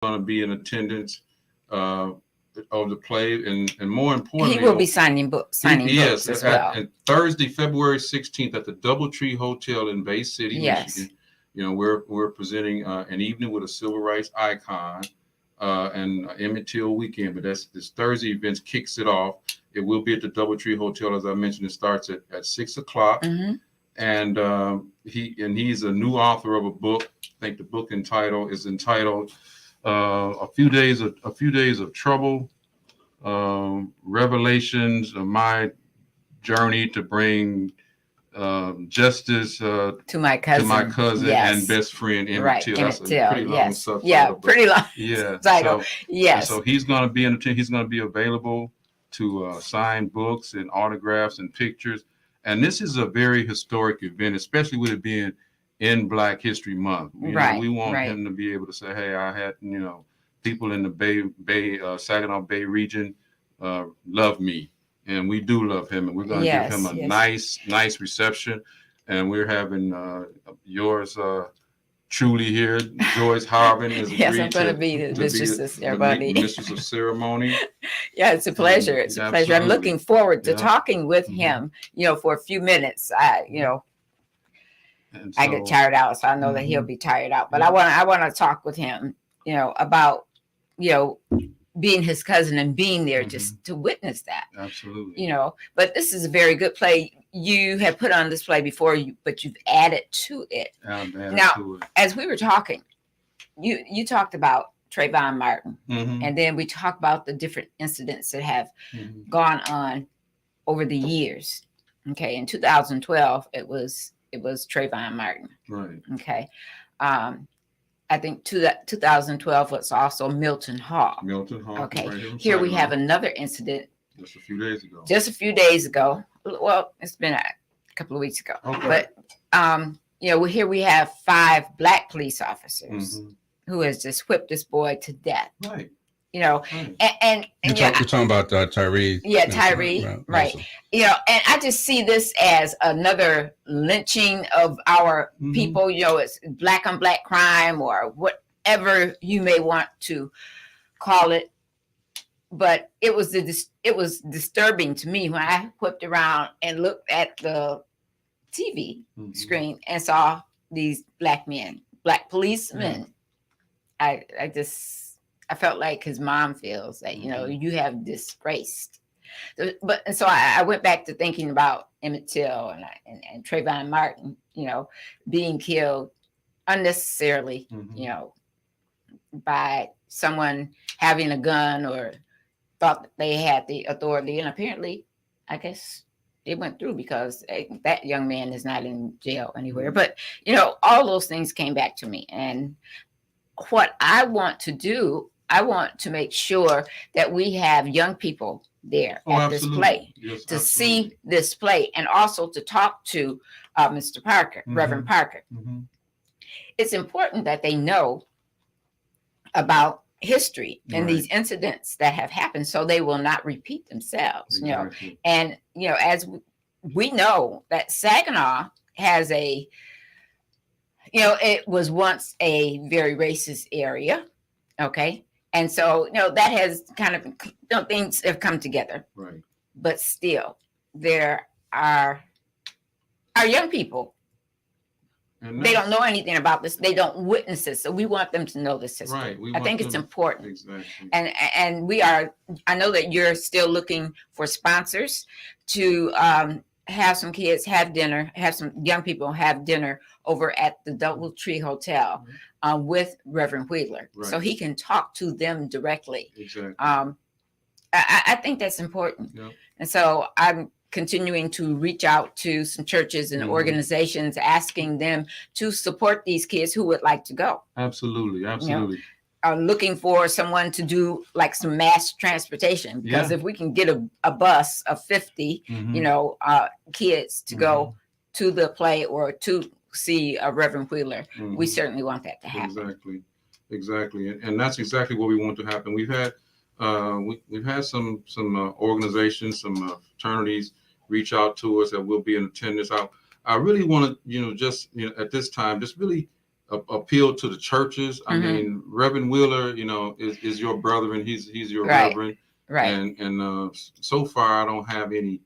going to be in attendance of the play, and more importantly, he will be signing books as well. And Thursday, February 16th, at the DoubleTree Hotel in Bay City, Michigan. We're presenting an evening with a civil rights icon and Emmett Till weekend. But this Thursday event kicks it off. It will be at the DoubleTree Hotel, as I mentioned. It starts at 6:00, and he's a new author of a book. I think the book is entitled "A Few Days of Trouble." Revelations of my journey to bring justice to my cousin and best friend Emmett Till. That's a pretty long subtitle. Yeah, pretty long title. So he's going to be he's going to be available to sign books and autographs and pictures. And this is a very historic event, especially with it being in Black History Month. We want him to be able to say, "Hey, I had people in the Saginaw Bay region love me." And we do love him, and we're going to give him a nice reception. And we're having yours truly here, Joyce Harvin, is I'm going to be the mistress, everybody. Mistress of ceremony. Yeah, it's a pleasure. It's a pleasure. I'm looking forward to talking with him. For a few minutes. I get tired out, so I know that he'll be tired out. But I want to talk with him, about being his cousin and being there just to witness that. Absolutely. But this is a very good play. You have put on this play before, but you've added to it. As we were talking, you talked about Trayvon Martin, and then we talked about the different incidents that have gone on over the years. Okay, in 2012, it was Trayvon Martin. Right. Okay. I think 2012 was also Milton Hall. Okay. Right here we have another incident. Just a few days ago. Well, it's been a couple of weeks ago. Okay. But here we have 5 Black police officers who has just whipped this boy to death. Right. And you're talking about Tyree. Yeah, Tyree. Right. And I just see this as another lynching of our people. It's black on black crime or whatever you may want to call it. But it was disturbing to me when I whipped around and looked at the TV screen and saw these black policemen. I felt like his mom feels that, you have disgraced. But so I went back to thinking about Emmett Till and Trayvon Martin, being killed unnecessarily, by someone having a gun or thought that they had the authority. And apparently, I guess it went through because that young man is not in jail anywhere. But, all those things came back to me. And what I want to do, I want to make sure that we have young people there at this play to see this play and also to talk to Mr. Parker, Reverend Parker. It's important that they know about history and these incidents that have happened so they will not repeat themselves. And as we know that Saginaw has it was once a very racist area. Okay. And so, that has kind of, things have come together. Right. But still, there are our young people. They don't know anything about this. They don't witness this. So we want them to know this history. Right. I think it's important. Exactly. And I know that you're still looking for sponsors to have some kids have dinner, have some young people have dinner over at the DoubleTree Hotel with Reverend Wheeler, so he can talk to them directly. Exactly. I think that's important. Yep. And so I'm continuing to reach out to some churches and organizations, asking them to support these kids who would like to go. Absolutely. Looking for someone to do like some mass transportation, because if we can get a bus of 50, kids to go to the play or to see Reverend Wheeler, we certainly want that to happen. Exactly. And that's exactly what we want to happen. We've had some organizations, some fraternities reach out to us that will be in attendance. I really want to, at this time, just really appeal to the churches. I Mhm. mean, Reverend Wheeler, is your brother, and he's your Right. reverend. Right. And so far, I don't have any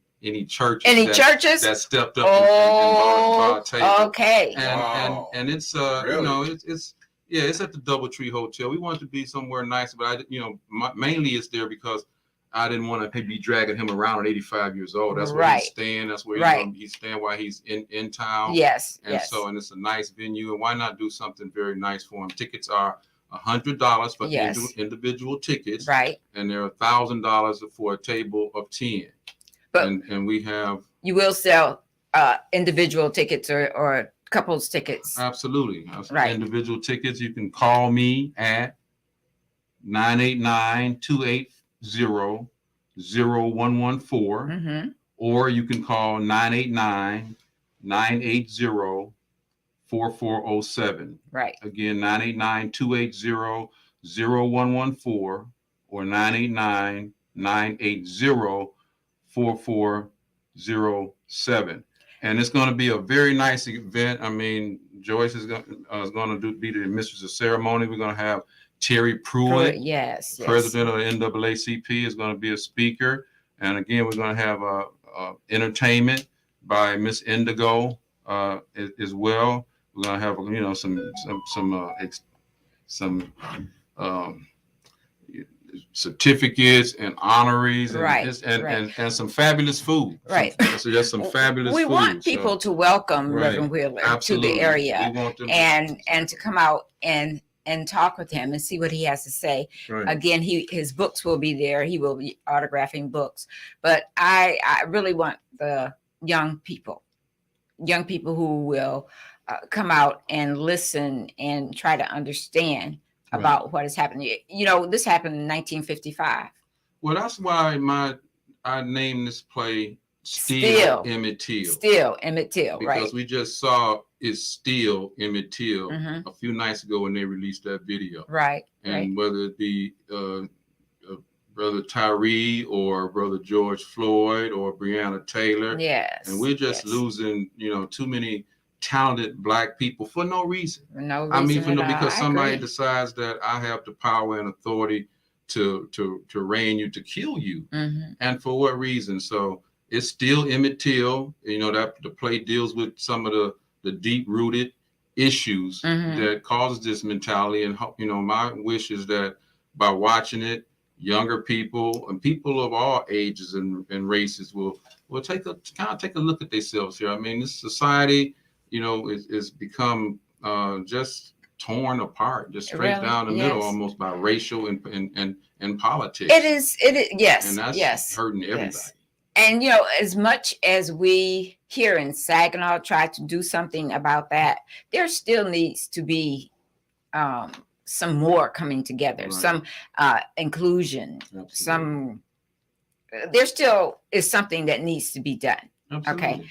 churches Any churches that stepped up and bought a table. Okay. And Wow. and it's Really? it's at the DoubleTree Hotel. We want it to be somewhere nice, but mainly it's there because I didn't want to be dragging him around at 85 years old. That's where he's staying. That's where he's staying while he's in town. Yes. And so, and it's a nice venue. And why not do something very nice for him? Tickets are $100 for individual tickets. Right. And they're $1,000 for a table of 10. But and we have. You will sell individual tickets or couples tickets. Absolutely. Right. Individual tickets. You can call me at 989-280-0114, Mm-hmm. or you can call 989-980-4407. Right. Again, 989-280-0114 or 989-980-4407. And it's going to be a very nice event. I mean, Joyce is going to be the mistress of ceremony. We're going to have Terry Pruitt, yes, president of the NAACP, is going to be a speaker. And again, we're going to have entertainment by Miss Indigo as well. We're going to have some certificates and honorees, and some fabulous food. Right. So there's some fabulous food. We want people to welcome Reverend Wheeler to the area, and to come out and talk with him and see what he has to say. Right. Again, his books will be there. He will be autographing books. But I really want the young people who will come out and listen and try to understand about what is happening. This happened in 1955. Well, that's why I named this play Still Emmett Till. Still Emmett Till, right? Because we just saw It's Still Emmett Till a few nights ago when they released that video. Right. And whether it be Brother Tyree or Brother George Floyd or Breonna Taylor. Yes. And we're just losing, too many talented Black people for no reason. Because somebody decides that I have the power and authority to reign you, to kill you. And for what reason? So it's still Emmett Till. That the play deals with some of the deep-rooted issues that causes this mentality. And my wish is that by watching it, younger people and people of all ages and races will take a look at themselves here. I mean, this society, is become just torn apart, just straight down the middle, almost by racial and politics. It is. Yes. And that's hurting everybody. Yes. And, as much as we here in Saginaw try to do something about that, there still needs to be some more coming together, some inclusion, there still is something that needs to be done. Absolutely. Okay.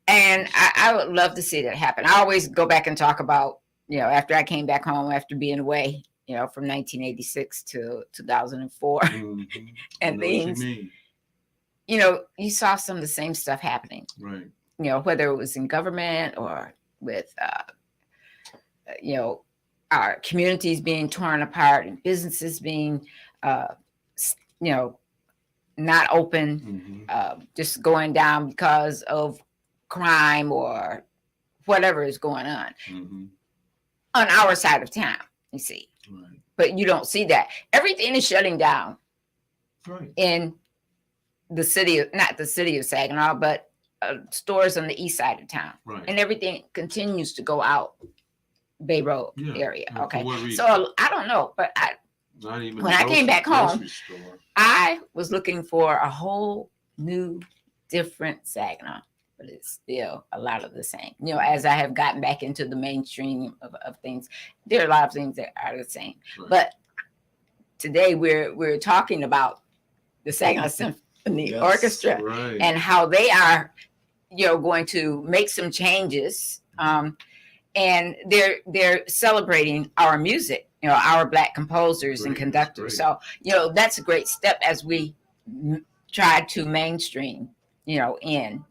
And I would love to see that happen. I always go back and talk about, after I came back home after being away, from 1986 to 2004 and things, you saw some of the same stuff happening, right? Whether it was in government or with, our communities being torn apart and businesses being, not open, just going down because of crime or whatever is going on our side of town, you see. Right. But you don't see that. Everything is shutting down in the city, not the city of Saginaw, but stores on the east side of town. Right. And everything continues to go out Bay Road area. Yeah, okay. So I don't know, but when I came back home, I was looking for a whole new, different Saginaw, but it's still a lot of the same. As I have gotten back into the mainstream of things, there are a lot of things that are the same. Right. But today we're talking about the Saginaw Symphony Orchestra and how they are, going to make some changes. And they're celebrating our music, our Black composers and conductors. So, that's a great step as we try to mainstream, into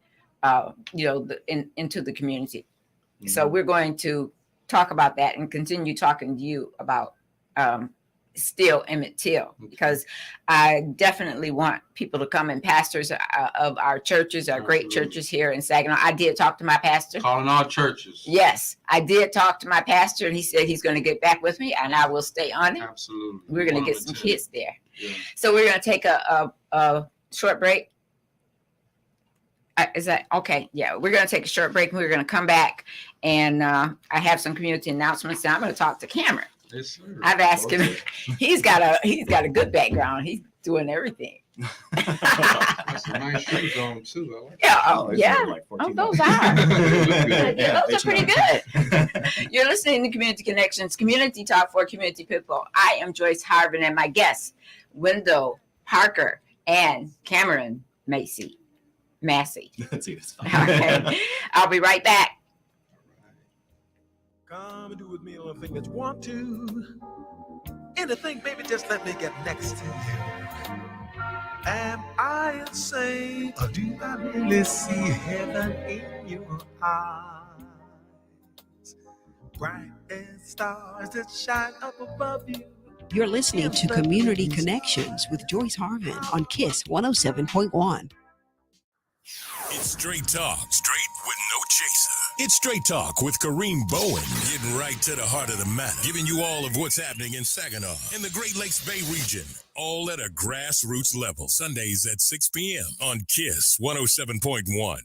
the community. So we're going to talk about that and continue talking to you about still Emmett Till, because I definitely want people to come, and pastors of our churches, our great churches here in Saginaw. I did talk to my pastor. Calling all churches. Yes, I did talk to my pastor, and he said he's going to get back with me, and I will stay on it. Absolutely. We're going to get some kids there. Yeah. So we're going to take a short break. Is that okay? Yeah, we're going to take a short break, and we're going to come back, and I have some community announcements. And I'm going to talk to Cameron. Yes, sir. I've asked him. He's got a good background. He's doing everything. Got some nice shoes on too. I like Yeah. Oh, it's Yeah. like Oh, 14 those bucks. are. Yeah, Those are pretty good. You're listening to Community Connections, Community Talk for Community People. I am Joyce Harvin, and my guests, Wendell Parker and Cameron Massey. Let's see, it's fine. Okay. I'll be right back. Come and do with me anything that you want to. Anything, baby, just let me get next to you. Am I insane, or do I really see heaven in your eyes? Bright as stars that shine up above you. You're listening to Community Connections with Joyce Harvin on KISS 107.1. It's straight talk, straight with no chaser. It's Straight Talk with Kareem Bowen, getting right to the heart of the matter, giving you all of what's happening in Saginaw and the Great Lakes Bay region, all at a grassroots level. Sundays at 6 p.m. on KISS 107.1.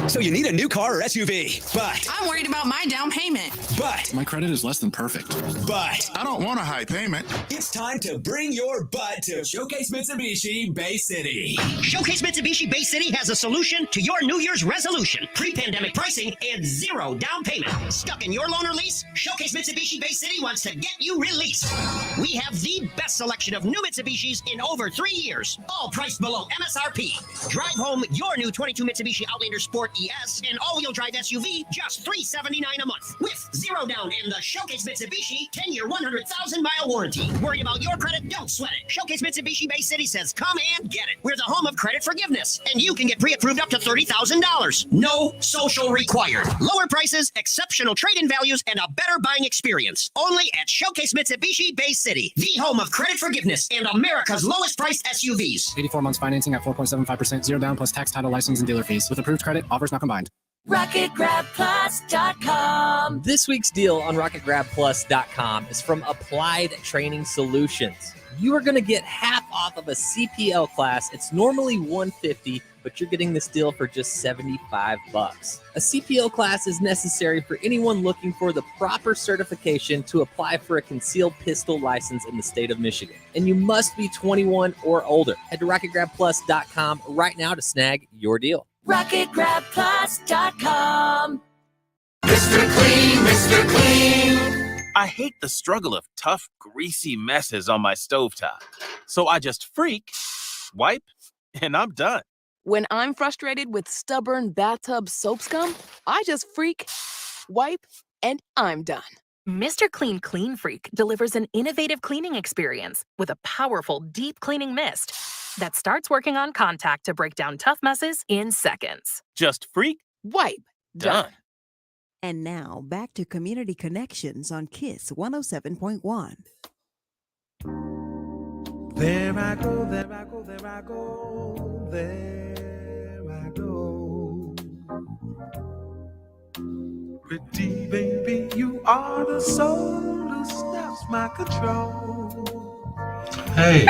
So you need a new car or SUV, but I'm worried about my down payment. my credit is less than perfect. But I don't want a high payment. it's time to bring your butt to Showcase Mitsubishi Bay City. Showcase Mitsubishi Bay City has a solution to your New Year's resolution. Pre-pandemic pricing and zero down payment. Stuck in your loan or lease? Showcase Mitsubishi Bay City wants to get you released. We have the best selection of new Mitsubishis in over 3 years, all priced below MSRP. Drive home your new 22 Mitsubishi Outlander Sport ES and all-wheel drive SUV, just $379 a month. With zero down and the Showcase Mitsubishi 10-year, 100,000-mile warranty. Worried about your credit? Don't sweat it. Showcase Mitsubishi Bay City says come and get it. We're the home of credit forgiveness, and you can get pre-approved up to $30,000. No social required. Lower prices, exceptional trade-in values, and a better buying experience. Only at Showcase Mitsubishi Bay City, the home of credit forgiveness and America's lowest priced SUVs. 84 months financing at 4.75%, zero down plus tax, title, license, and dealer fees. With approved credit, offers not combined. RocketGrabPlus.com. This week's deal on RocketGrabPlus.com is from Applied Training Solutions. You are going to get half off of a CPL class. It's normally $150, but you're getting this deal for just $75. A CPL class is necessary for anyone looking for the proper certification to apply for a concealed pistol license in the state of Michigan. And you must be 21 or older. Head to RocketGrabPlus.com right now to snag your deal. RocketGrabPlus.com. Mr. Clean, Mr. Clean. I hate the struggle of tough, greasy messes on my stovetop. So I just freak, wipe, and I'm done. When I'm frustrated with stubborn bathtub soap scum, I just freak, wipe, and I'm done. Mr. Clean Clean Freak delivers an innovative cleaning experience with a powerful deep cleaning mist that starts working on contact to break down tough messes in seconds. Just freak, wipe, done. And now back to Community Connections on KISS 107.1. There I go, there I go, there I go, there I go. Pretty baby, you are the soul who snaps my control. Hey,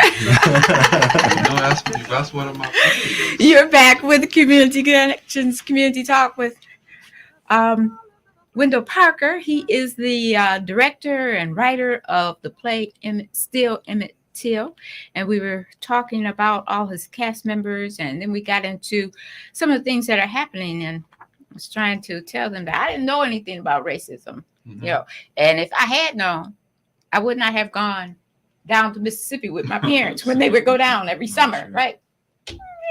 that's one of my favorites. You're back with Community Connections, Community Talk with Wendell Parker. He is the director and writer of the play Still Emmett Till, and we were talking about all his cast members, and then we got into some of the things that are happening, and I was trying to tell them that I didn't know anything about racism, and if I had known, I would not have gone down to Mississippi with my parents when they would go down every summer, right?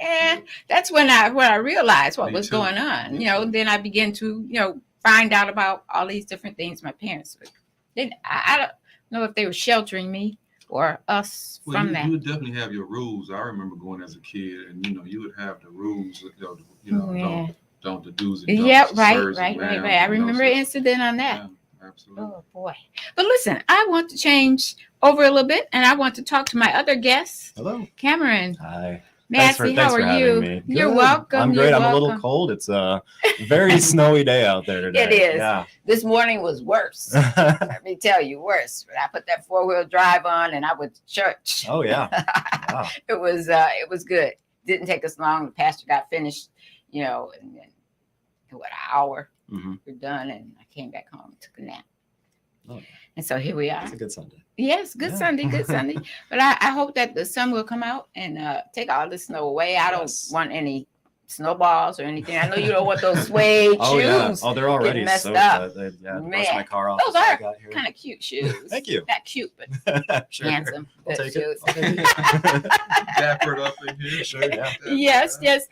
Yeah, that's when I realized what was going on. Then I began to find out about all these different things my parents would. Then I don't know if they were sheltering me or us from that. You would definitely have your rules. I remember going as a kid, and you would have the rules. Don't the do's and don'ts. Yeah, right. I remember an incident on that. Yeah, Absolutely. Oh boy. But listen, I want to change over a little bit, and I want to talk to my other guests. Hello. Cameron. Hi. Massey, Thanks how for are having you? me. You're Good. welcome. I'm great. You're I'm a little welcome. cold. It's a very snowy day out there today. It is. Yeah. This morning was worse. Let me tell you, worse. When I put that 4-wheel drive on and I went to church. Oh yeah. Wow. It was good. Didn't take us long. The pastor got finished, and then an hour. Mm-hmm. We're done, and I came back home and took a nap. Oh. And so here we are. It's a good Sunday. Yes, good Sunday, good Sunday. But I hope that the sun will come out and take all the snow away. I don't want any snowballs or anything. I know you don't want those suede Oh yeah. shoes. Oh, they're already messed soaked. up. Yeah, Man, brushed my car off. those before I are got here. kind of cute shoes. Thank you. Not cute, but Sure. handsome. I'll good take shoes. it. Dappered up in here. Sure. Yeah. Yes, yes.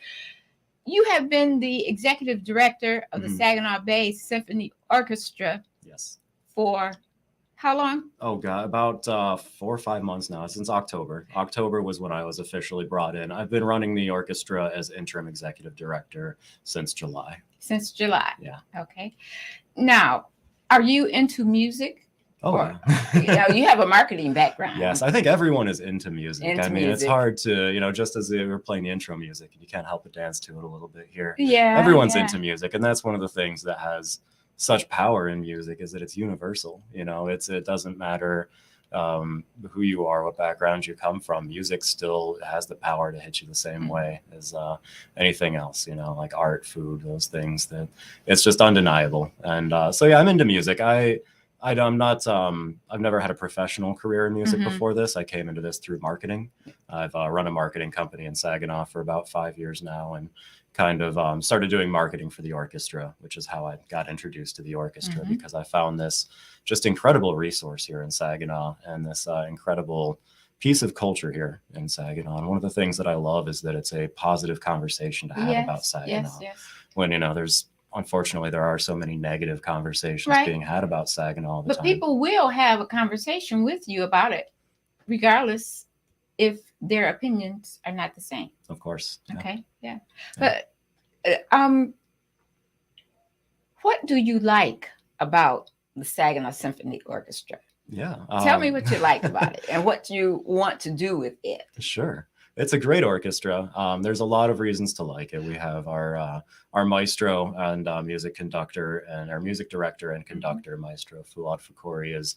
You have been the executive director of the Mhm. Saginaw Bay Symphony Orchestra Yes. for how long? Oh God, about 4 or 5 months now, since October. October was when I was officially brought in. I've been running the orchestra as interim executive director since July. Since July. Yeah. Okay. Now, are you into music? Oh, Or- yeah. You have a marketing background. Yes, I think everyone is into music. Into I mean, it's music. hard to, just as we were playing the intro music, you can't help but dance to it a little bit here. Yeah. Everyone's yeah. into music, and that's one of the things that has such power in music is that it's universal. It doesn't matter who you are, what background you come from. Music still has the power to hit you the same way as anything else. Like art, food, those things. That it's just undeniable. And so yeah, I'm into music. I'm not. I've never had a professional career in music Mhm. before this. I came into this through marketing. I've run a marketing company in Saginaw for about 5 years now, and kind of started doing marketing for the orchestra, which is how I got introduced to the orchestra Mhm. because I found this just incredible resource here in Saginaw and this incredible piece of culture here in Saginaw. And one of the things that I love is that it's a positive conversation to have about Saginaw. Yes. When unfortunately there are so many negative conversations Right. being had about Saginaw all the But time. people will have a conversation with you about it, regardless if their opinions are not the same. Of course. Yeah. Okay. Yeah. But what do you like about the Saginaw Symphony Orchestra? Yeah. Tell me what you like about it and what you want to do with it. Sure. It's a great orchestra. There's a lot of reasons to like it. We have our maestro and music conductor, and our music director and conductor, Maestro Fuad Fakori, is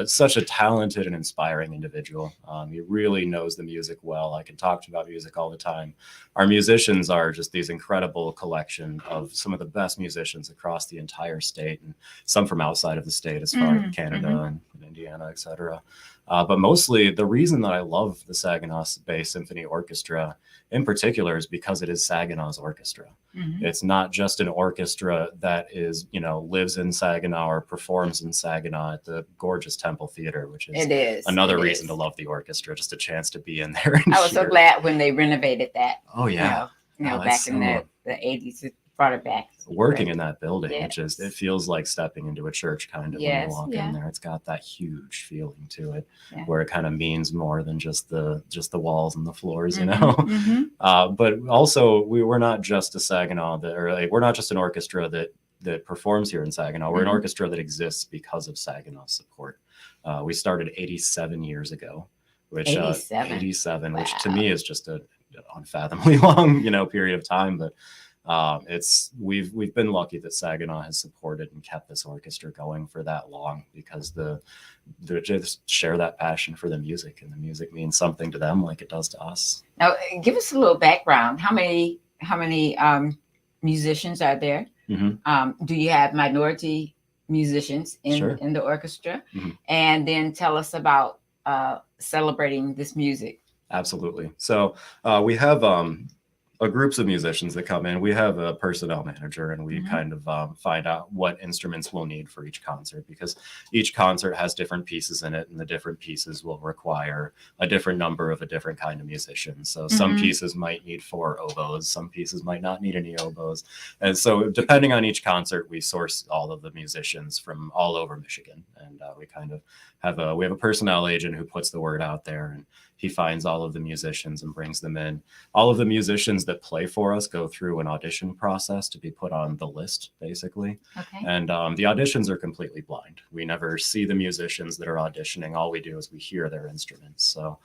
such a talented and inspiring individual. He really knows the music well. I can talk about music all the time. Our musicians are just these incredible collection of some of the best musicians across the entire state, and some from outside of the state as far as Canada and Indiana, etc. But mostly the reason that I love the Saginaw Bay Symphony Orchestra in particular is because it is Saginaw's orchestra. It's not just an orchestra that lives in Saginaw or performs in Saginaw at the gorgeous Temple Theater, which is another reason to love the orchestra, just a chance to be in there. I was so glad when they renovated that. Oh yeah. Back in the 80s, it brought it back. Working in that building, Yes. it feels like stepping into a church kind of when Yes, you walk yeah. in there. It's got that huge feeling to it, Yeah. where it kind of means more than just the walls and the floors, Mhm. But also, we're not just a Saginaw we're not just an orchestra that performs here in Saginaw. We're an Mhm. orchestra that exists because of Saginaw's support. We started 87 years ago, which 87, which to me is just an unfathomably long, period of time. But we've been lucky that Saginaw has supported and kept this orchestra going for that long, because they just share that passion for the music, and the music means something to them like it does to us. Now, give us a little background. How many musicians are there? Mhm. Do you have minority musicians Sure. in the orchestra? Mhm. And then tell us about celebrating this music. Absolutely. So we have groups of musicians that come in. We have a personnel manager, and we Mhm. kind of find out what instruments we'll need for each concert, because each concert has different pieces in it, and the different pieces will require a different number of a different kind of musician. So some Mhm. pieces might need 4 oboes, some pieces might not need any oboes. And so depending on each concert, we source all of the musicians from all over Michigan. And we kind of have a personnel agent who puts the word out there, and he finds all of the musicians and brings them in. All of the musicians that that play for us go through an audition process to be put on the list, basically. Okay. And the auditions are completely blind. We never see the musicians that are auditioning. All we do is we hear their instruments. So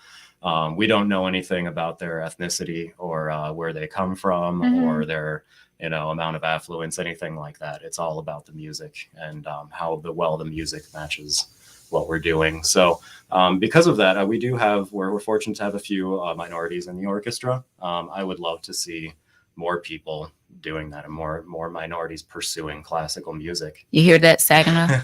we don't know anything about their ethnicity or where they come from or their amount of affluence, anything like that. It's all about the music and how well the music matches what we're doing. So because of that, we're fortunate to have a few minorities in the orchestra. I would love to see more people doing that and more minorities pursuing classical music. You hear that, Saginaw?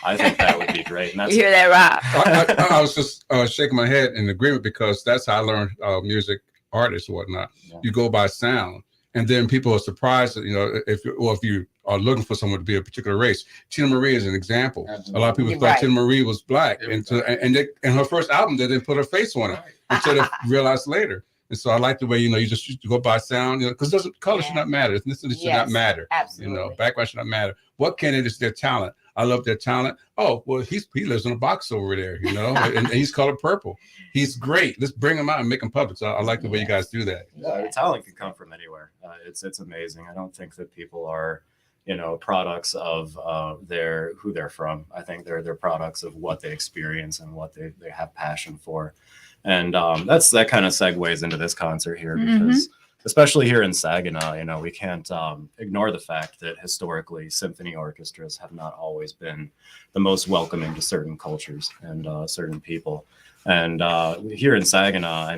I think that would be great. And that's, you hear that, Rob? I was just shaking my head in agreement because that's how I learned music, artists, and whatnot. Yeah. You go by sound. And then people are surprised that, if you are looking for someone to be a particular race. Tina Marie is an example. Absolutely. A lot of people thought Tina Marie was black. And her first album, they didn't put her face on it until they realized later. And so I like the way, you just go by sound, because color should not matter. Ethnicity should not matter. Absolutely. Background should not matter. What can it is their talent. I love their talent. Oh, well, he lives in a box over there, and he's colored purple. He's great. Let's bring him out and make him public. So I like the way you guys do that. Yeah, talent can come from anywhere. It's amazing. I don't think that people are, products of who they're from. I think they're products of what they experience and what they have passion for. And that kind of segues into this concert here because especially here in Saginaw, we can't ignore the fact that historically symphony orchestras have not always been the most welcoming to certain cultures and certain people. And here in Saginaw,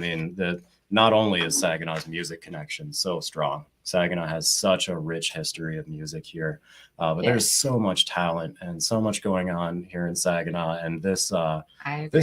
not only is Saginaw's music connection so strong, Saginaw has such a rich history of music here, but there's so much talent and so much going on here in Saginaw. And this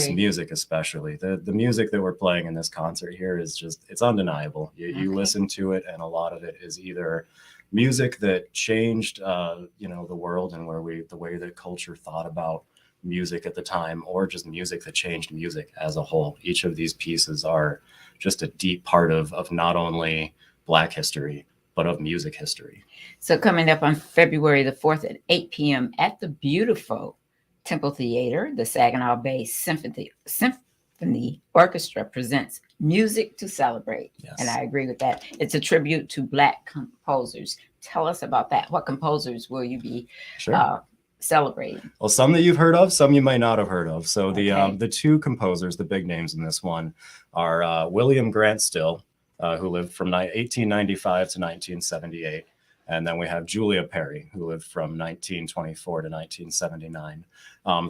music, especially the music that we're playing in this concert here is it's undeniable. You listen to it, and a lot of it is either music that changed, the world and the way that culture thought about music at the time, or just music that changed music as a whole. Each of these pieces are just a deep part of not only Black history, but of music history. So coming up on February the 4th at 8 p.m. at the beautiful Temple Theater, the Saginaw Bay Symphony Orchestra presents Music to Celebrate. Yes. And I agree with that. It's a tribute to Black composers. Tell us about that. What composers will you be celebrating? Well, some that you've heard of, some you might not have heard of. So the two composers, the big names in this one, are William Grant Still, who lived from 1895 to 1978. And then we have Julia Perry, who lived from 1924 to 1979.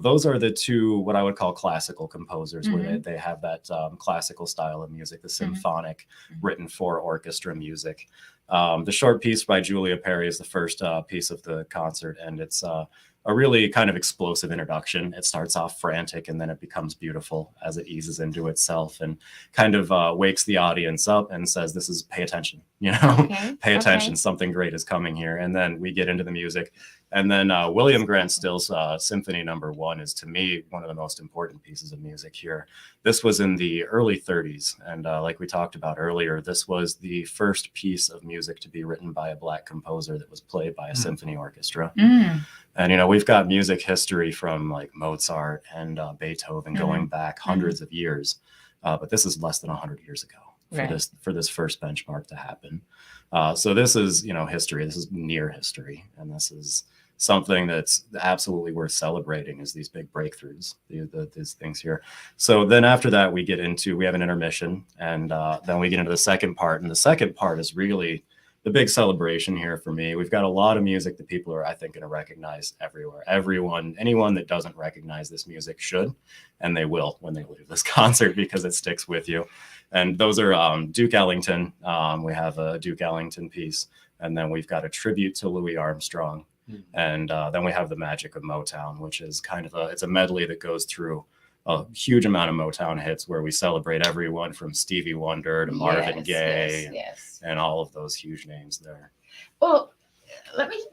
Those are the two, what I would call classical composers, where they have that classical style of music, the symphonic, written for orchestra music. The short piece by Julia Perry is the first piece of the concert, and it's a really kind of explosive introduction. It starts off frantic, and then it becomes beautiful as it eases into itself and kind of wakes the audience up and says, pay attention, pay attention. Something great is coming here. And then we get into the music. And then William Grant Still's Symphony No. 1 is, to me, one of the most important pieces of music here. This was in the early 30s. And like we talked about earlier, this was the first piece of music to be written by a Black composer that was played by a symphony orchestra. And, we've got music history from like Mozart and Beethoven going back hundreds of years. But this is less than 100 years ago for this first benchmark to happen. So this is, history. This is near history. And this is something that's absolutely worth celebrating, is these big breakthroughs, these things here. So then after that, we have an intermission, and then we get into the second part. And the second part is really the big celebration here for me. We've got a lot of music that people are, I think, going to recognize everywhere. Anyone that doesn't recognize this music should, and they will when they leave this concert, because it sticks with you. And those are Duke Ellington. We have a Duke Ellington piece, and then we've got a tribute to Louis Armstrong. And then we have the Magic of Motown, which is kind of it's a medley that goes through a huge amount of Motown hits, where we celebrate everyone from Stevie Wonder to Marvin Gaye and all of those huge names there. Well, let me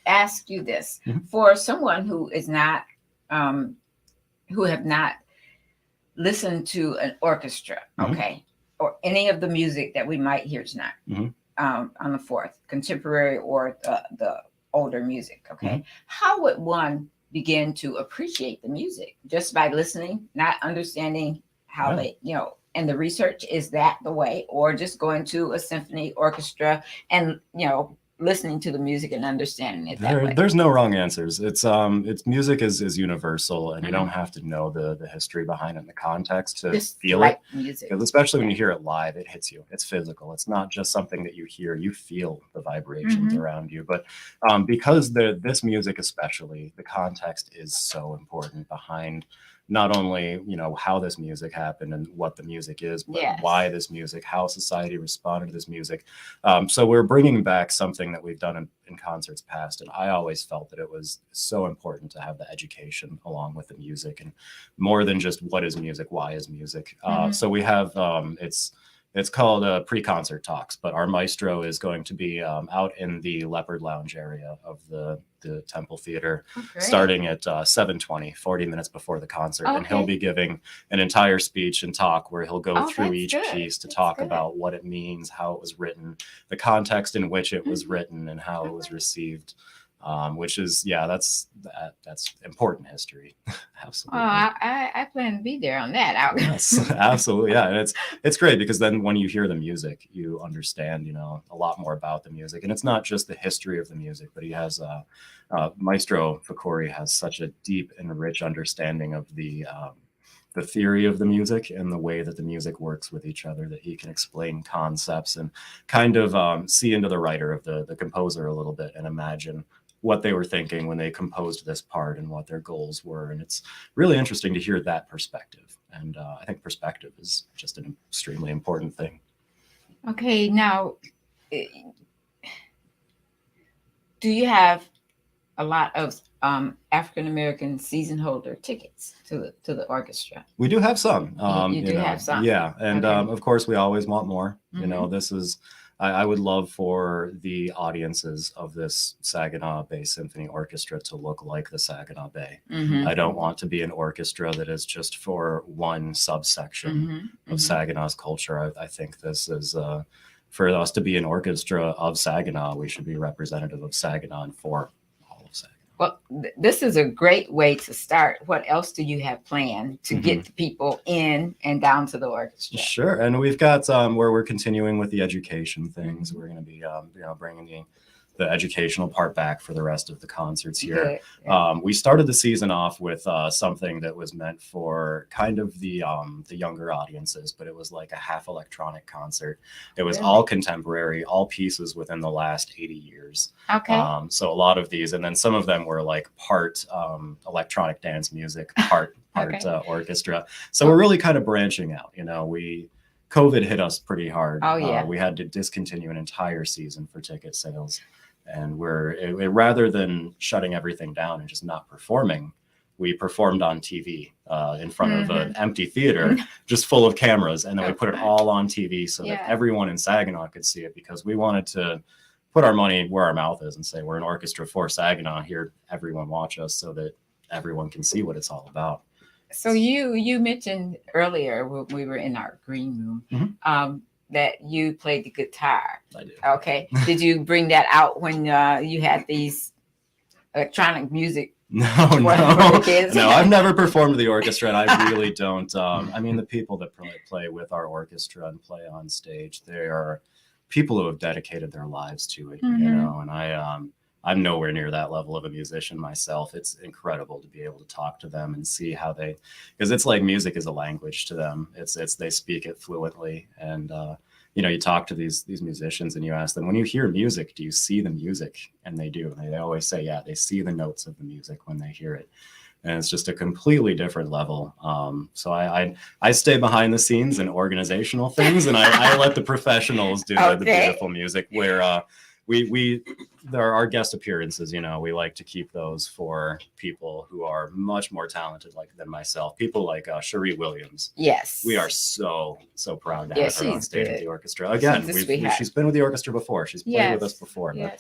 ask you this. For someone who is not, who have not listened to an orchestra, or any of the music that we might hear tonight on the 4th, contemporary or the older music, how would one begin to appreciate the music just by listening, not understanding how they, and the research, is that the way, or just going to a symphony orchestra and listening to the music and understanding it that way? There's no wrong answers. It's music is universal, and you don't have to know the history behind it and the context to Just feel like it. music. Because especially when you hear it live, it hits you. It's physical. It's not just something that you hear. You feel the vibrations around you. But because this music, especially, the context is so important behind not only how this music happened and what the music is, but why this music, how society responded to this music. So we're bringing back something that we've done in concerts past, and I always felt that it was so important to have the education along with the music, and more than just what is music, why is music. So we have it's called pre-concert talks, but our maestro is going to be out in the Leopard Lounge area of the Temple Theater, starting at 7:20, 40 minutes before the concert. And he'll be giving an entire speech and talk where he'll go through each piece to talk about what it means, how it was written, the context in which it was written, and how it was received. Which is, that's important history. Absolutely. I plan to be there on that. Yes, absolutely. Yeah. And it's great because then when you hear the music, you understand, a lot more about the music. And it's not just the history of the music, but he has Maestro Fakori has such a deep and rich understanding of the theory of the music and the way that the music works with each other, that he can explain concepts and kind of see into the writer of the composer a little bit and imagine what they were thinking when they composed this part and what their goals were. And it's really interesting to hear that perspective. And I think perspective is just an extremely important thing. Okay, now, do you have a lot of African-American season holder tickets to the orchestra? We do have some. You do have some? Yeah. And of course, we always want more. This is, I would love for the audiences of this Saginaw Bay Symphony Orchestra to look like the Saginaw Bay. I don't want to be an orchestra that is just for one subsection of Saginaw's culture. I think this is, for us to be an orchestra of Saginaw, we should be representative of Saginaw and for all of Saginaw. Well, this is a great way to start. What else do you have planned to get the people in and down to the orchestra? Sure. And we've got where we're continuing with the education things. We're going to be, bringing the educational part back for the rest of the concerts here. We started the season off with something that was meant for kind of the younger audiences, but it was like a half electronic concert. It was all contemporary, all pieces within the last 80 years. Okay. So a lot of these, and then some of them were like part electronic dance music, part orchestra. So we're really kind of branching out. COVID hit us pretty hard. Oh, yeah. We had to discontinue an entire season for ticket sales. And rather than shutting everything down and just not performing, we performed on TV in front of an empty theater, just full of cameras. And then we put it all on TV so that everyone in Saginaw could see it, because we wanted to put our money where our mouth is and say, we're an orchestra for Saginaw here. Everyone watch us so that everyone can see what it's all about. So you mentioned earlier when we were in our green room, that you played the guitar. I do. Okay. Did you bring that out when you had these electronic music? No. I've never performed with the orchestra, and I really don't. I mean, the people that play with our orchestra and play on stage, they are people who have dedicated their lives to it, and I'm nowhere near that level of a musician myself. It's incredible to be able to talk to them and see how because it's like music is a language to them. They speak it fluently. And, you talk to these musicians and you ask them, when you hear music, do you see the music? And they do. They always say, yeah, they see the notes of the music when they hear it. And it's just a completely different level. So I stay behind the scenes in organizational things, and I let the professionals do the beautiful music, where there are guest appearances. We like to keep those for people who are much more talented than myself. People like Cherie Williams. Yes, we are so proud to have her on stage with the orchestra. Again, she's been with the orchestra before. She's played with us before. But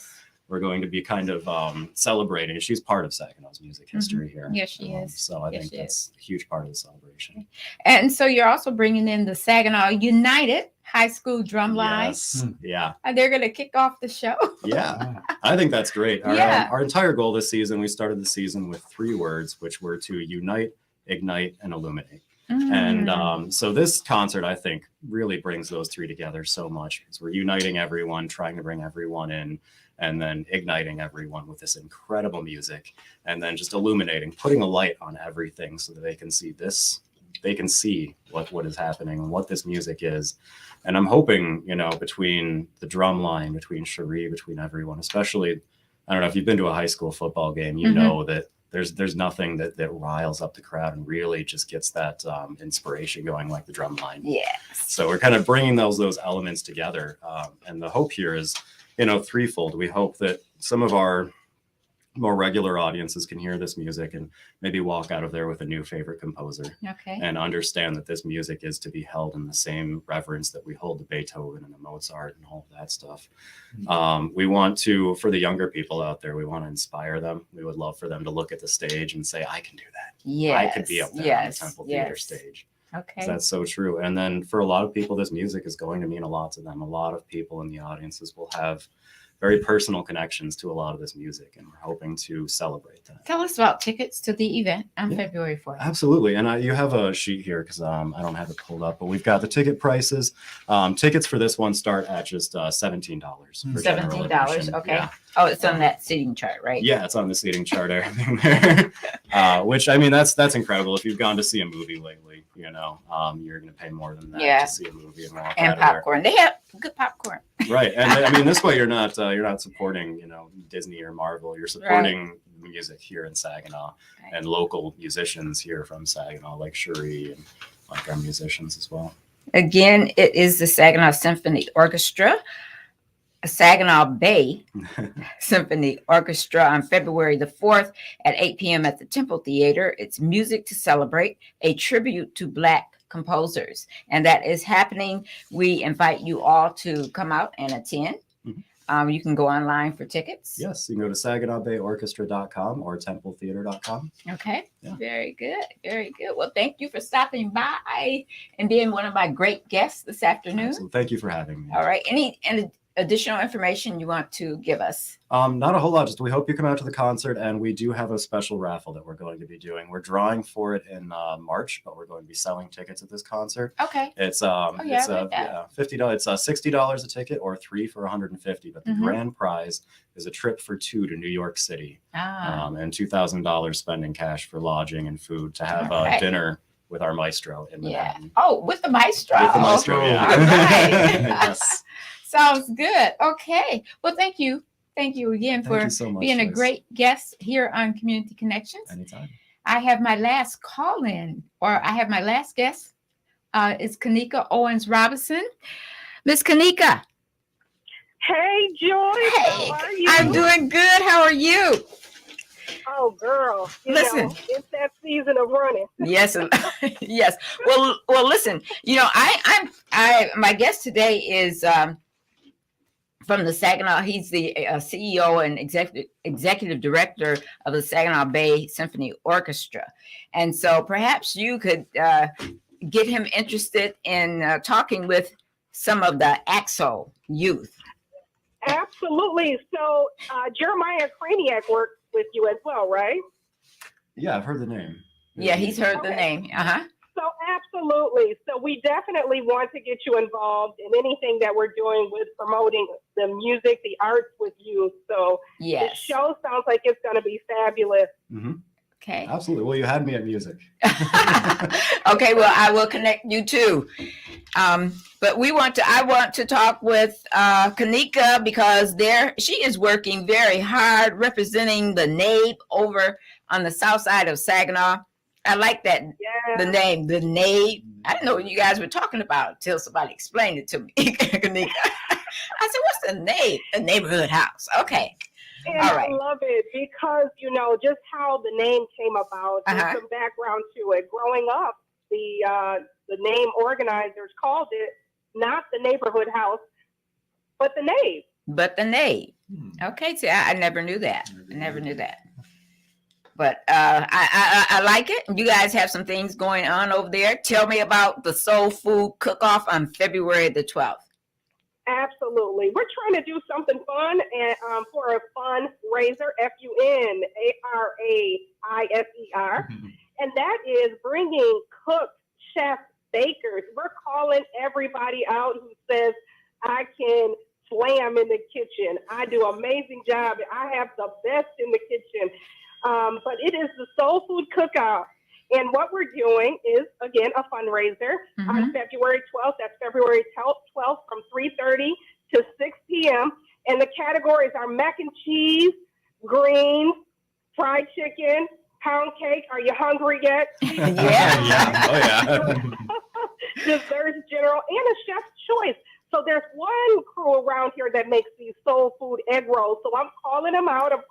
we're going to be kind of celebrating. She's part of Saginaw's music history here. Yes, she is. So I think that's a huge part of the celebration. And so you're also bringing in the Saginaw United High School Drum Line. Yes. Yeah. And they're going to kick off the show. Yeah. I think that's great. Our entire goal this season, we started the season with 3 words, which were to unite, ignite, and illuminate. And so this concert, I think, really brings those three together so much, because we're uniting everyone, trying to bring everyone in, and then igniting everyone with this incredible music, and then just illuminating, putting a light on everything so that they can see this, they can see what is happening and what this music is. And I'm hoping, you know, between the drum line, between Cherie, between everyone, especially, I don't know if you've been to a high school football game, you know that there's nothing that riles up the crowd and really just gets that inspiration going, like the drum line. Yes. So we're kind of bringing those elements together. And the hope here is, you know, threefold. We hope that some of our more regular audiences can hear this music and maybe walk out of there with a new favorite composer. Okay. And understand that this music is to be held in the same reverence that we hold the Beethoven and the Mozart and all of that stuff. We want to, for the younger people out there, we want to inspire them. We would love for them to look at the stage and say, I can do that. Yes. I could be up there on the Temple Theater stage. Okay. That's so true. And then for a lot of people, this music is going to mean a lot to them. A lot of people in the audiences will have very personal connections to a lot of this music, and we're hoping to celebrate that. Tell us about tickets to the event on February 4th. Absolutely. And you have a sheet here because I don't have it pulled up, but we've got the ticket prices. Tickets for this one start at just $17. For general $17, admission. okay. Yeah. Oh, it's on that seating chart, right? Yeah, it's on the seating chart, everything there. Which, I mean, that's incredible. If you've gone to see a movie lately, you know, you're going to pay more than that to see a movie and walk out of there. Popcorn. They have good popcorn. Right. And I mean, this way you're not supporting, you know, Disney or Marvel. You're supporting music here in Saginaw and local musicians here from Saginaw, like Cherie and like our musicians as well. Again, it is the Saginaw Symphony Orchestra, Saginaw Bay Symphony Orchestra on February the 4th at 8 p.m. at the Temple Theater. It's Music to Celebrate, a tribute to Black composers. And that is happening. We invite you all to come out and attend. You can go online for tickets. Yes, you can go to SaginawBayOrchestra.com or TempleTheater.com. Okay, very good, very good. Well, thank you for stopping by and being one of my great guests this afternoon. So thank you for having me. All right, any additional information you want to give us? Not a whole lot. Just we hope you come out to the concert, and we do have a special raffle that we're going to be doing. We're drawing for it in March, but we're going to be selling tickets at this concert. Okay. It's $50. It's $60 a ticket, or 3 for $150. But the grand prize is a trip for 2 to New York City, and $2,000 spending cash for lodging and food to have dinner with our maestro in Manhattan. Oh, with the maestro. With the maestro, yeah. All right. Yes. Sounds good. Okay. Well, thank you. Thank you again for so much, being a Joyce. great guest here on Community Connections. Anytime. I have my last call in, or I have my last guest. It's Kanika Owens Robinson. Miss Kanika. Hey, Joyce. Hey, how are you? I'm doing good. How are you? Oh, girl. Listen. It's that season of running. Yes, yes. Well, listen. You know, my guest today is from the Saginaw. He's the CEO and executive director of the Saginaw Bay Symphony Orchestra, and so perhaps you could get him interested in talking with some of the AXO youth. Absolutely. So Jeremiah Craniac worked with you as well, right? Yeah, I've heard the name. Yeah, he's heard the name. So absolutely. So we definitely want to get you involved in anything that we're doing with promoting the music, the arts with youth. So the show sounds like it's going to be fabulous. Okay. Absolutely. Well, you had me at music. Okay. Well, I will connect you too. But I want to talk with Kanika because she is working very hard representing the NABE over on the south side of Saginaw. I like that, the name, the NABE. I didn't know what you guys were talking about until somebody explained it to me, Kanika. I said, what's the NABE? A neighborhood house. Okay. And All right. I love it because, just how the name came about, there's some background to it. Growing up, the name organizers called it not the neighborhood house, but the NABE. But the NABE. Okay, see, I never knew that. I never knew that. But I like it. You guys have some things going on over there. Tell me about the Soul Food Cook-Off on February the 12th. Absolutely. We're trying to do something fun and for a fundraiser, FUNARAISER. And that is bringing cooked chefs, bakers. We're calling everybody out who says, I can slam in the kitchen. I do an amazing job. I have the best in the kitchen. But it is the Soul Food Cook-Off. And what we're doing is, again, a fundraiser on February 12th. That's February 12th from 3:30 to 6 p.m. And the categories are mac and cheese, greens, fried chicken, pound cake. Are you hungry yet? Yeah. Oh, yeah. Desserts general, and a chef's choice. So there's one crew around here that makes these soul food egg rolls. So I'm calling them out. Soul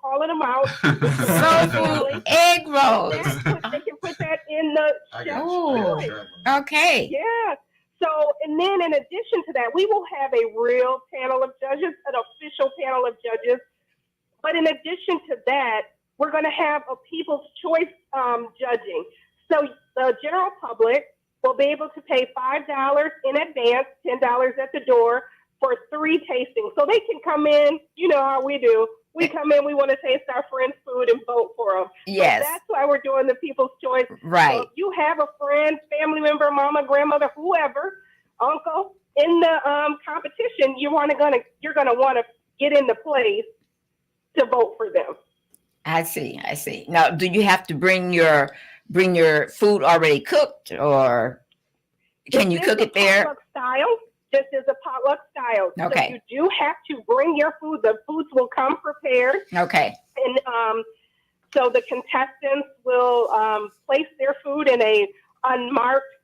food egg rolls. They can put that in the chef's choice. Okay. Yeah. So, and then in addition to that, we will have a real panel of judges, an official panel of judges. But in addition to that, we're going to have a people's choice judging. So the general public will be able to pay $5 in advance, $10 at the door for 3 tastings. So they can come in, you know how we do. We come in, we want to taste our friends' food and vote for them. Yes. So that's why we're doing the people's choice. Right. So if you have a friend, family member, mama, grandmother, whoever, uncle, in the competition, you're gonna want to get in the place to vote for them. I see. Now, do you have to bring your food already cooked, or can you cook it there? Potluck style. This is a potluck style. Okay. So you do have to bring your food. The foods will come prepared. Okay. And so the contestants will place their food in a unmarked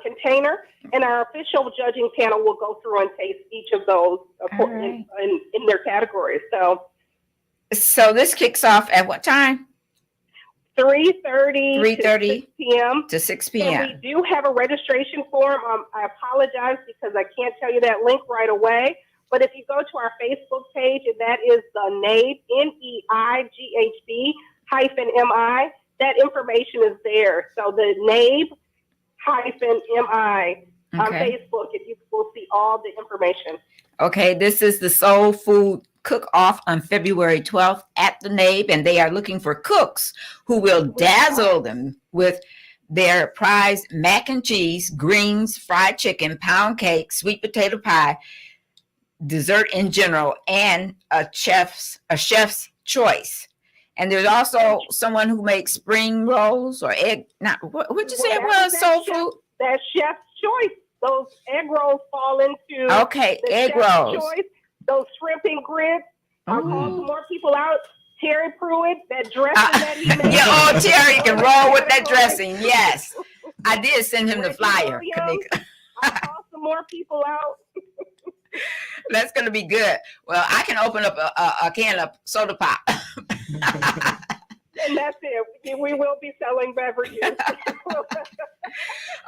container, and our official judging panel will go through and taste each of those in their categories. So this kicks off at what time? 3:30 to 6 p.m. to 6 p.m. And we do have a registration form. I apologize because I can't tell you that link right away. But if you go to our Facebook page, and that is the NEIGHB, NEIGHB-MI, that information is there. So the NEIGHB-MI on Facebook, and you will see all the information. Okay, this is the Soul Food Cook-Off on February 12th at the NEIGHB, and they are looking for cooks who will dazzle them with their prize mac and cheese, greens, fried chicken, pound cake, sweet potato pie, dessert in general, and a chef's choice. And there's also someone who makes spring rolls or egg. Now, what'd you say it was? Soul food. That's chef's choice. Those egg rolls fall into egg rolls. Choice. Those shrimp and grits. I'll call some more people out. Terry Pruitt, that dressing that he made. Yeah, Terry can roll with that dressing. Yes, I did send him the flyer. I'll call some more people out. That's going to be good. Well, I can open up a can of soda pop. And that's it. We will be selling beverages.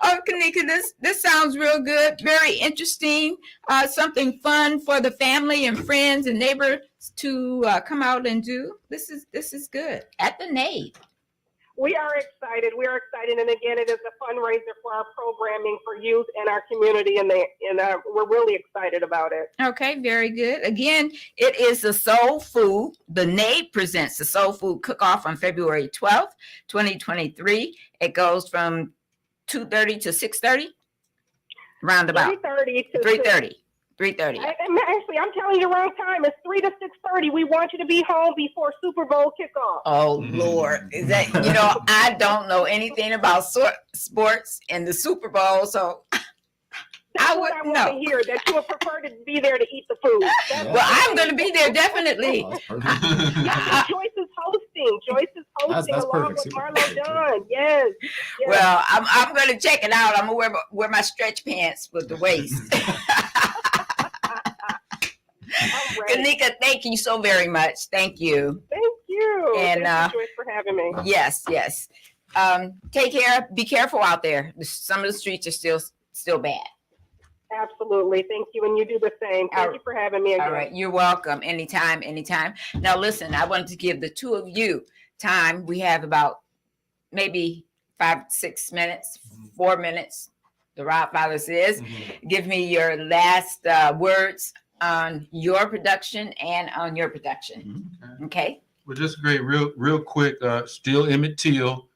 Oh, Kanika, this sounds real good. Very interesting. Something fun for the family and friends and neighbors to come out and do. This is good at the NEIGHB. We are excited. And again, it is a fundraiser for our programming for youth and our community, and we're really excited about it. Okay, very good. Again, it is the Soul Food. The NEIGHB presents the Soul Food Cook-Off on February 12th, 2023. It goes from 2:30 to 6:30, roundabout. 3:30 to 3:30. 3:30. Actually, I'm telling you the wrong time. It's 3 to 6:30. We want you to be home before Super Bowl kickoff. Oh Lord, is that I don't know anything about sports and the Super Bowl, so I want to hear that you would prefer to be there to eat the food. Well, I'm going to be there definitely. Joyce is hosting. That's along perfect. with Marlo Dunn. Yes. Well, I'm going to check it out. I'm going to wear my stretch pants with the waist. Kanika, thank you so very much. Thank you. Thank you. And thank you, Joyce, for having me. Yes. Take care. Be careful out there. Some of the streets are still bad. Absolutely. Thank you. And you do the same. Thank you for having me again. All right. You're welcome. Anytime. Now, listen, I wanted to give the two of you time. We have about maybe 5-6 minutes, 4 minutes. The Rottweiler says, give me your last words on your production and on your production. Okay. Well, just great, real quick. Still Emmett Till,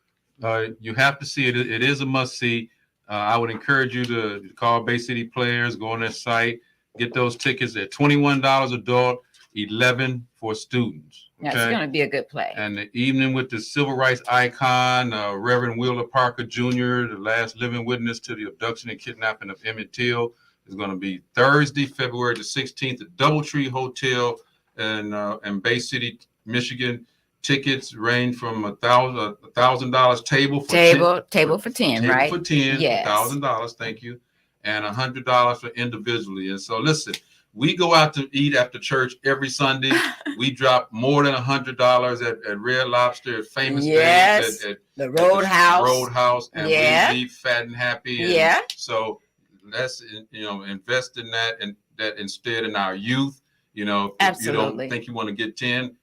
You have to see it. It is a must see. I would encourage you to call Bay City Players, go on their site, get those tickets at $21 adult, 11 for students. Okay? That's going to be a good play. And the evening with the civil rights icon, Reverend Wheeler Parker Jr., the last living witness to the abduction and kidnapping of Emmett Till, is going to be Thursday, February the 16th at Doubletree Hotel in Bay City, Michigan. Tickets range from $1,000 table for 10, right? For 10, yes. $1,000, thank you, and $100 for individually. And so, listen, we go out to eat after church every Sunday. We drop more than $100 at Red Lobster, at Famous Days, at the Roadhouse. Roadhouse, and we leave fat and happy. And so let's invest in that and that instead in our youth. If you don't think you want to get 10.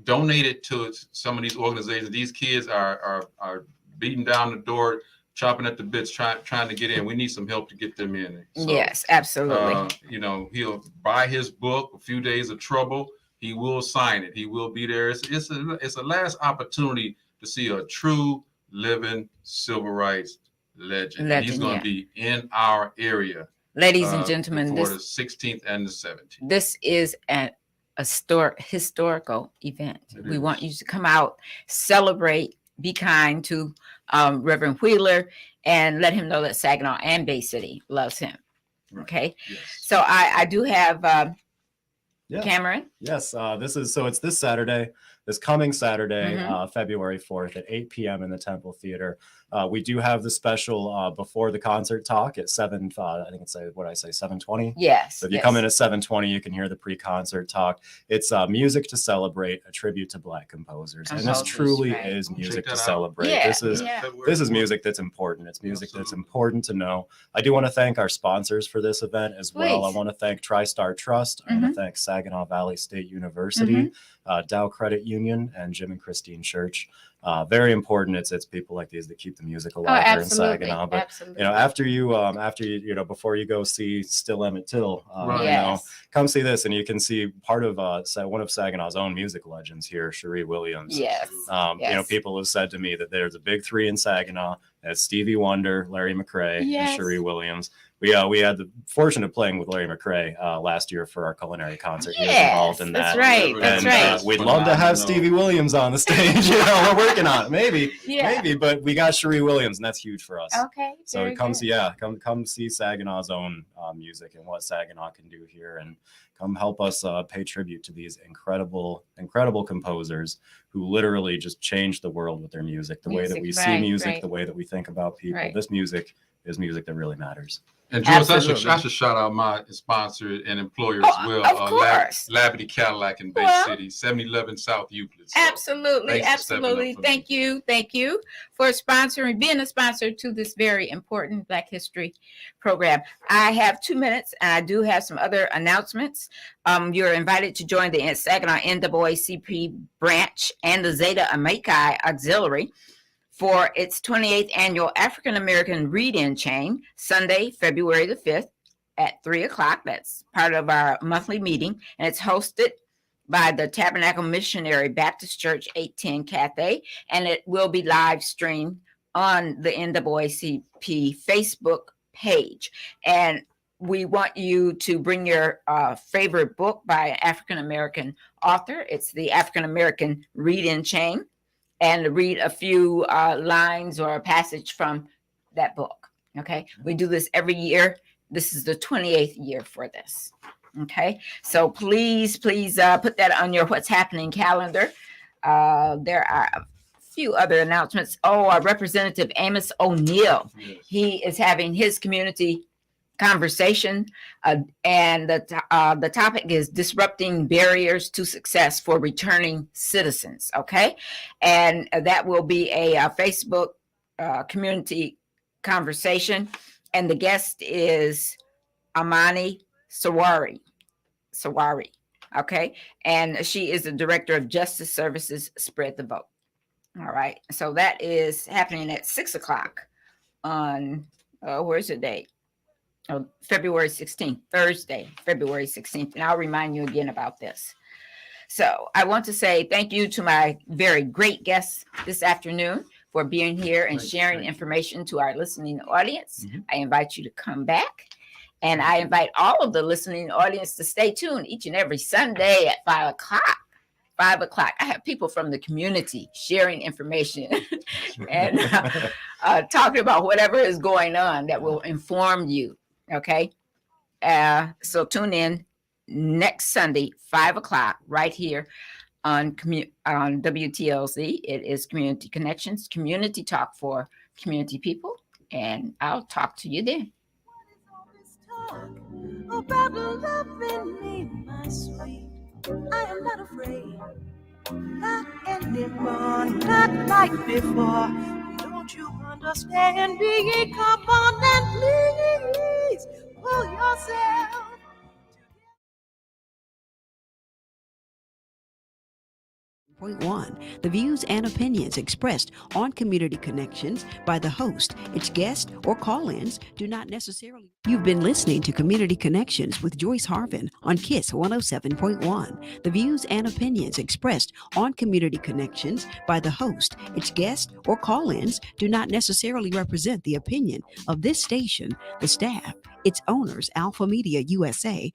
Donate it to some of these organizations. These kids are beating down the door, chopping at the bits, trying to get in. We need some help to get them in. So, yes, absolutely. He'll buy his book, A Few Days of Trouble. He will sign it. He will be there. It's a last opportunity to see a true living civil rights legend. He's going to be in our area. Ladies and gentlemen, for the 16th and the 17th. This is a historical event. We want you to come out, celebrate, be kind to Reverend Wheeler, and let him know that Saginaw and Bay City loves him. Right. Okay. Yes. So I do have Cameron. Yes. It's this Saturday, this coming Saturday, February 4th at 8 p.m. in the Temple Theater. We do have the special before the concert talk at 7. I think it's 7:20. Yes. So if you come in at 7:20, you can hear the pre-concert talk. It's music to celebrate, a tribute to Black composers, and this truly is music to celebrate. Yeah, this is music that's important. It's music that's important to know. I do want to thank our sponsors for this event as well. I want to thank TriStar Trust. I want to thank Saginaw Valley State University, Dow Credit Union, and Jim and Christine Church. Very important. It's people like these that keep the music alive here in Saginaw. But after you before you go see Still Emmett Till, come see this, and you can see part of one of Saginaw's own music legends here, Cherie Williams. Yes. People have said to me that there's a big three in Saginaw. That's Stevie Wonder, Larry McCray, and Cherie Williams. We had the fortune of playing with Larry McCray last year for our culinary concert. He was involved in that. That's right. That's right. We'd love to have Stevie Williams on the stage. We're working on it. Maybe, but we got Cherie Williams, and that's huge for us. Okay. So come see Saginaw's own music and what Saginaw can do here, and come help us pay tribute to these incredible composers who literally just changed the world with their music. The way that we see music, the way that we think about people. This music is music that really matters. And Joyce, I should shout out my sponsor and employer as well. Of course. Labadee Cadillac in Bay City, 7011 South Euclid. So absolutely. Thank you for sponsoring, being a sponsor to this very important Black History program. I have 2 minutes, and I do have some other announcements. You're invited to join the Saginaw NAACP branch and the Zeta Amakai Auxiliary for its 28th annual African American Read-In Chain, Sunday, February the 5th at 3 o'clock. That's part of our monthly meeting, and it's hosted by the Tabernacle Missionary Baptist Church 810 Cathay, and it will be live streamed on the NAACP Facebook page. And we want you to bring your favorite book by an African American author. It's the African American Read-In Chain, and read a few lines or a passage from that book. Okay. We do this every year. This is the 28th year for this. Okay. So please put that on your What's Happening calendar. There are a few other announcements. Representative Amos O'Neill. He is having his community conversation, and the topic is disrupting barriers to success for returning citizens. Okay, and that will be a Facebook community conversation, and the guest is Amani Sawari. Okay, and she is the director of Justice Services. Spread the Vote. All right, so that is happening at 6 o'clock on where's the date? February 16th, Thursday, February 16th. And I'll remind you again about this. So I want to say thank you to my very great guests this afternoon. for being here and sharing information to our listening audience. I invite you to come back. And I invite all of the listening audience to stay tuned each and every Sunday at 5 o'clock. 5 o'clock. I have people from the community sharing information and talking about whatever is going on that will inform you. Okay. So tune in next Sunday, 5 o'clock, right here on WTLZ. It is Community Connections, community talk for community people. And I'll talk to you then. About loving me, my sweet, I am not afraid, not anymore, not like before. Don't you understand me? Come on and please pull yourself. .1. The views and opinions expressed on Community Connections by the host, its guest, or call-ins do not necessarily. You've been listening to Community Connections with Joyce Harvin on KISS 107.1. The views and opinions expressed on Community Connections by the host, its guest, or call-ins do not necessarily represent the opinion of this station, the staff, its owners, Alpha Media USA,